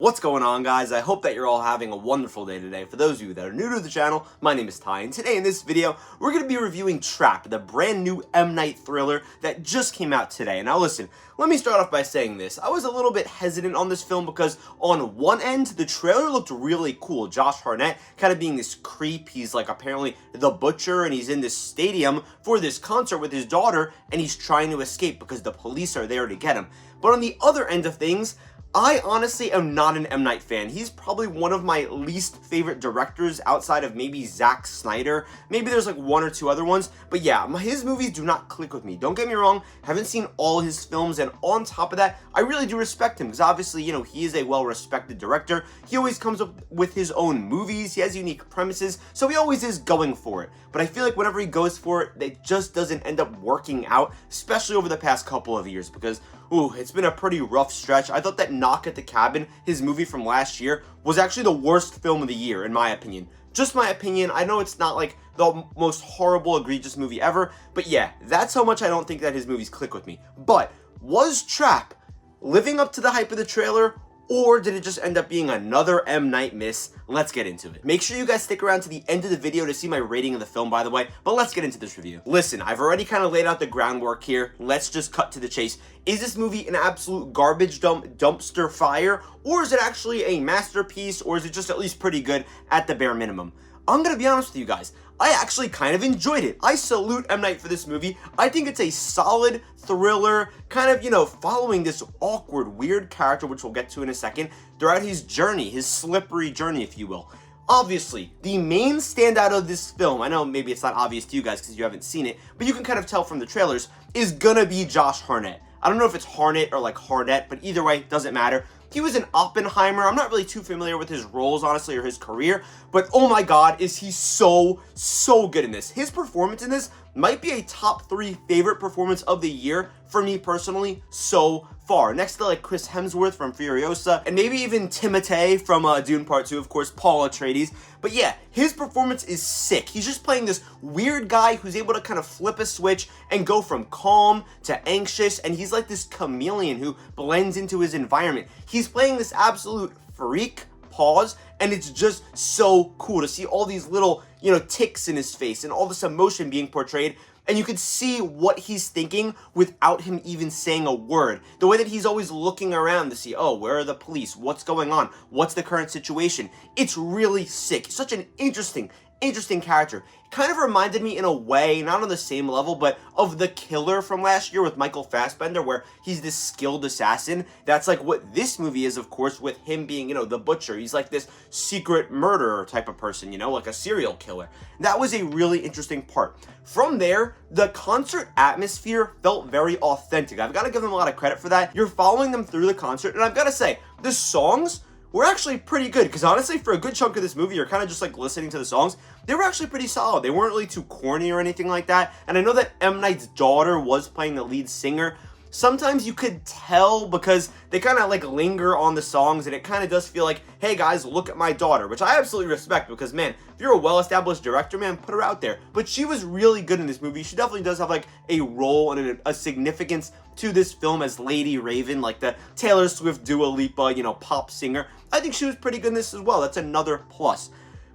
What's going on, guys? I hope that you're all having a wonderful day today. For those of you that are new to the channel, my name is Ty, and today in this video, we're going to be reviewing Trap, the brand new M. Night thriller that just came out today. Now listen, let me start off by saying this. I was a little bit hesitant on this film because on one end, the trailer looked really cool. Josh Hartnett kind of being this creep. He's like apparently the butcher, and he's in this stadium for this concert with his daughter, and he's trying to escape because the police are there to get him. But on the other end of things, I honestly am not an M. Night fan. He's probably one of my least favorite directors outside of maybe Zack Snyder. Maybe there's like one or two other ones. But yeah, his movies do not click with me. Don't get me wrong, haven't seen all his films, and on top of that, I really do respect him because obviously, you know, he is a well-respected director. He always comes up with his own movies. He has unique premises, so he always is going for it. But I feel like whenever he goes for it, it just doesn't end up working out, especially over the past couple of years because, ooh, it's been a pretty rough stretch. I thought that Knock at the Cabin, his movie from last year, was actually the worst film of the year, in my opinion. Just my opinion. I know it's not like the most horrible, egregious movie ever, but yeah, that's how much I don't think that his movies click with me. But was Trap living up to the hype of the trailer, or did it just end up being another M. Night miss? Let's get into it. Make sure you guys stick around to the end of the video to see my rating of the film, by the way, but let's get into this review. Listen, I've already kind of laid out the groundwork here. Let's just cut to the chase. Is this movie an absolute garbage dump, dumpster fire, or is it actually a masterpiece, or is it just at least pretty good at the bare minimum? I'm gonna be honest with you guys, I actually kind of enjoyed it. I salute M. Night for this movie. I think it's a solid thriller, kind of, you know, following this awkward, weird character, which we'll get to in a second, throughout his journey, his slippery journey, if you will. Obviously, the main standout of this film, I know maybe it's not obvious to you guys because you haven't seen it, but you can kind of tell from the trailers, is gonna be Josh Hartnett. I don't know if it's Harnett or like Harnett, but either way, doesn't matter. He was in Oppenheimer. I'm not really too familiar with his roles, honestly, or his career, but oh my god, is he so good in this. His performance in this might be a top 3 favorite performance of the year for me personally so far. Next to like Chris Hemsworth from Furiosa, and maybe even Timothée from Dune Part 2, of course, Paul Atreides. But yeah, his performance is sick. He's just playing this weird guy who's able to kind of flip a switch and go from calm to anxious, and he's like this chameleon who blends into his environment. He's playing this absolute freak, pause, and it's just so cool to see all these little, you know, ticks in his face and all this emotion being portrayed. And you can see what he's thinking without him even saying a word. The way that he's always looking around to see, oh, where are the police? What's going on? What's the current situation? It's really sick. Such an interesting character. Kind of reminded me in a way, not on the same level, but of The Killer from last year with Michael Fassbender, where he's this skilled assassin. That's like what this movie is, of course, with him being, you know, the butcher. He's like this secret murderer type of person, you know, like a serial killer. That was a really interesting part. From there, the concert atmosphere felt very authentic. I've got to give them a lot of credit for that. You're following them through the concert, and I've got to say, the songs were actually pretty good, because honestly, for a good chunk of this movie, you're kind of just like listening to the songs. They were actually pretty solid. They weren't really too corny or anything like that. And I know that M. Night's daughter was playing the lead singer. Sometimes you could tell because they kind of like linger on the songs, and it kind of does feel like, hey guys, look at my daughter, which I absolutely respect because, man, if you're a well-established director, man, put her out there. But she was really good in this movie. She definitely does have like a role and a significance to this film as Lady Raven, like the Taylor Swift, Dua Lipa, you know, pop singer. I think she was pretty good in this as well. That's another plus.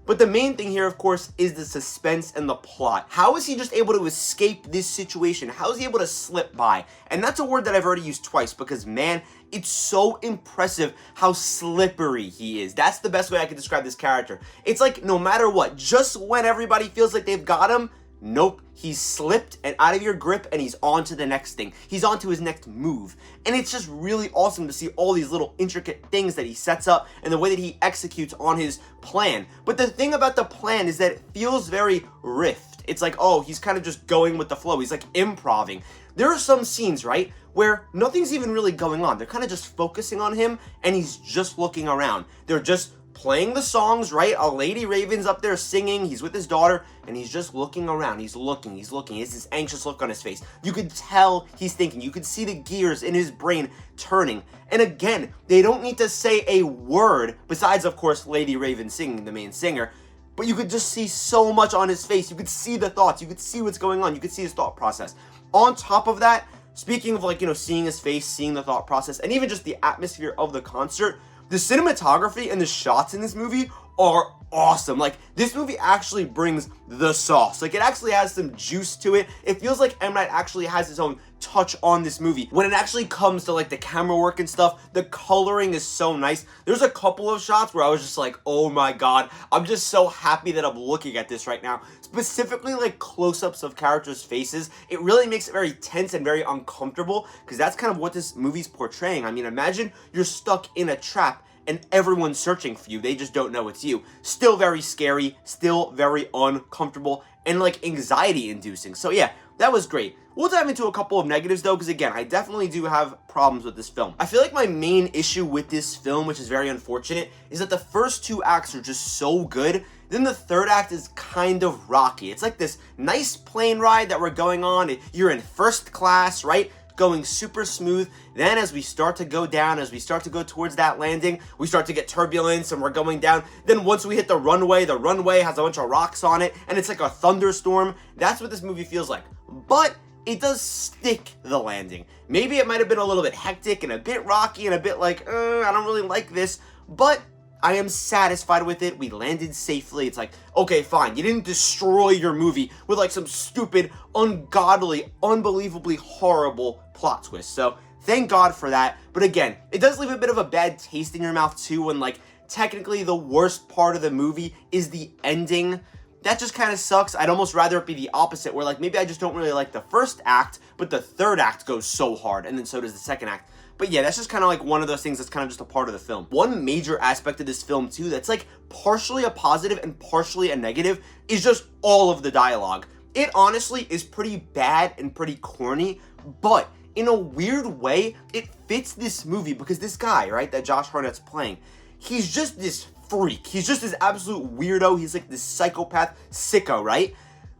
But the main thing here, of course, is the suspense and the plot. How is he just able to escape this situation? How is he able to slip by? And that's a word that I've already used twice because, man, it's so impressive how slippery he is. That's the best way I can describe this character. It's like no matter what, just when everybody feels like they've got him, nope, he's slipped and out of your grip, and he's on to the next thing. He's on to his next move. And it's just really awesome to see all these little intricate things that he sets up and the way that he executes on his plan. But the thing about the plan is that it feels very riffed. It's like, oh, he's kind of just going with the flow. He's like improving. There are some scenes, right, where nothing's even really going on. They're kind of just focusing on him, and he's just looking around. They're just playing the songs, right? A Lady Raven's up there singing. He's with his daughter, and he's just looking around. He's looking. He has this anxious look on his face. You could tell he's thinking. You could see the gears in his brain turning. And again, they don't need to say a word, besides, of course, Lady Raven singing, the main singer. But you could just see so much on his face. You could see the thoughts. You could see what's going on. You could see his thought process. On top of that, speaking of, like, you know, seeing his face, seeing the thought process, and even just the atmosphere of the concert, The cinematography and the shots in this movie are awesome. Like, this movie actually brings the sauce. Like, it actually has some juice to it. It feels like M. Night actually has his own touch on this movie. When it actually comes to like the camera work and stuff, the coloring is so nice. There's a couple of shots where I was just like, oh my god, I'm just so happy that I'm looking at this right now. Specifically like close-ups of characters' faces. It really makes it very tense and very uncomfortable, because that's kind of what this movie's portraying. I mean, imagine you're stuck in a trap and everyone's searching for you. They just don't know it's you. Still very scary, still very uncomfortable, and like anxiety inducing. So yeah, that was great. We'll dive into a couple of negatives though, because again, I definitely do have problems with this film. I feel like my main issue with this film, which is very unfortunate, is that the first two acts are just so good. Then the third act is kind of rocky. It's like this nice plane ride that we're going on. You're in first class, right? Going super smooth. Then as we start to go down, as we start to go towards that landing, we start to get turbulence and we're going down. Then once we hit the runway has a bunch of rocks on it and it's like a thunderstorm. That's what this movie feels like. But it does stick the landing. Maybe it might have been a little bit hectic and a bit rocky and a bit like, I don't really like this, but I am satisfied with it. We landed safely. It's like, okay, fine. You didn't destroy your movie with like some stupid, ungodly, unbelievably horrible plot twist. So thank God for that. But again, it does leave a bit of a bad taste in your mouth too, when like technically the worst part of the movie is the ending. That just kind of sucks. I'd almost rather it be the opposite, where like maybe I just don't really like the first act, but the third act goes so hard, and then so does the second act. But yeah, that's just kind of like one of those things that's kind of just a part of the film. One major aspect of this film too that's like partially a positive and partially a negative is just all of the dialogue. It honestly is pretty bad and pretty corny, but in a weird way, it fits this movie because this guy, right, that Josh Hartnett's playing, he's just this freak. He's just this absolute weirdo. He's like this psychopath sicko, right?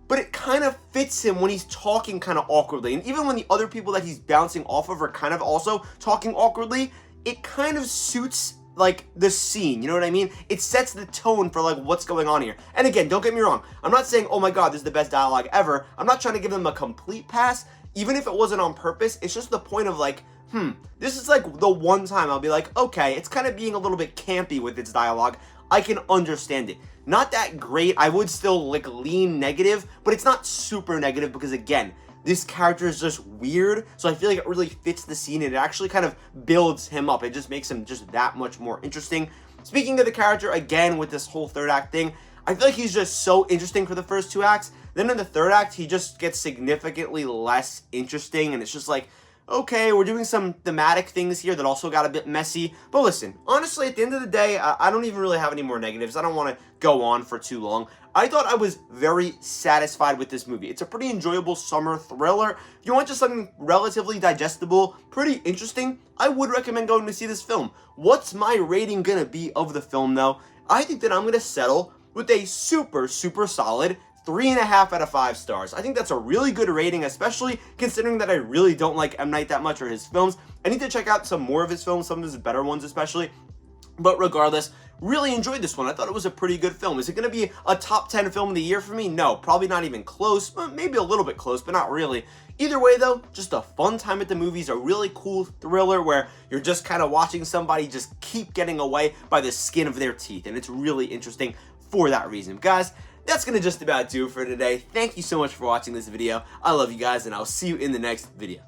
But it kind of fits him when he's talking kind of awkwardly. And even when the other people that he's bouncing off of are kind of also talking awkwardly, it kind of suits like the scene, you know what I mean? It sets the tone for like what's going on here. And again, don't get me wrong, I'm not saying, oh my god, this is the best dialogue ever. I'm not trying to give them a complete pass. Even if it wasn't on purpose, it's just the point of like, this is like the one time I'll be like, okay, it's kind of being a little bit campy with its dialogue. I can understand it. Not that great. I would still like lean negative, but it's not super negative because again, this character is just weird. So I feel like it really fits the scene and it actually kind of builds him up. It just makes him just that much more interesting. Speaking of the character, again, with this whole third act thing, I feel like he's just so interesting for the first two acts. Then in the third act, he just gets significantly less interesting and it's just like, okay, we're doing some thematic things here that also got a bit messy. But listen, honestly, at the end of the day, I don't even really have any more negatives. I don't want to go on for too long. I thought I was very satisfied with this movie. It's a pretty enjoyable summer thriller. If you want just something relatively digestible, pretty interesting, I would recommend going to see this film. What's my rating gonna be of the film, though? I think that I'm gonna settle with a super, super solid 3.5 out of 5 stars. I think that's a really good rating, especially considering that I really don't like M. Night that much or his films. I need to check out some more of his films, some of his better ones especially. But regardless, really enjoyed this one. I thought it was a pretty good film. Is it going to be a top 10 film of the year for me? No, probably not even close. Maybe a little bit close, but not really. Either way though, just a fun time at the movies, a really cool thriller where you're just kind of watching somebody just keep getting away by the skin of their teeth. And it's really interesting for that reason. Guys, that's going to just about do it for today. Thank you so much for watching this video. I love you guys, and I'll see you in the next video.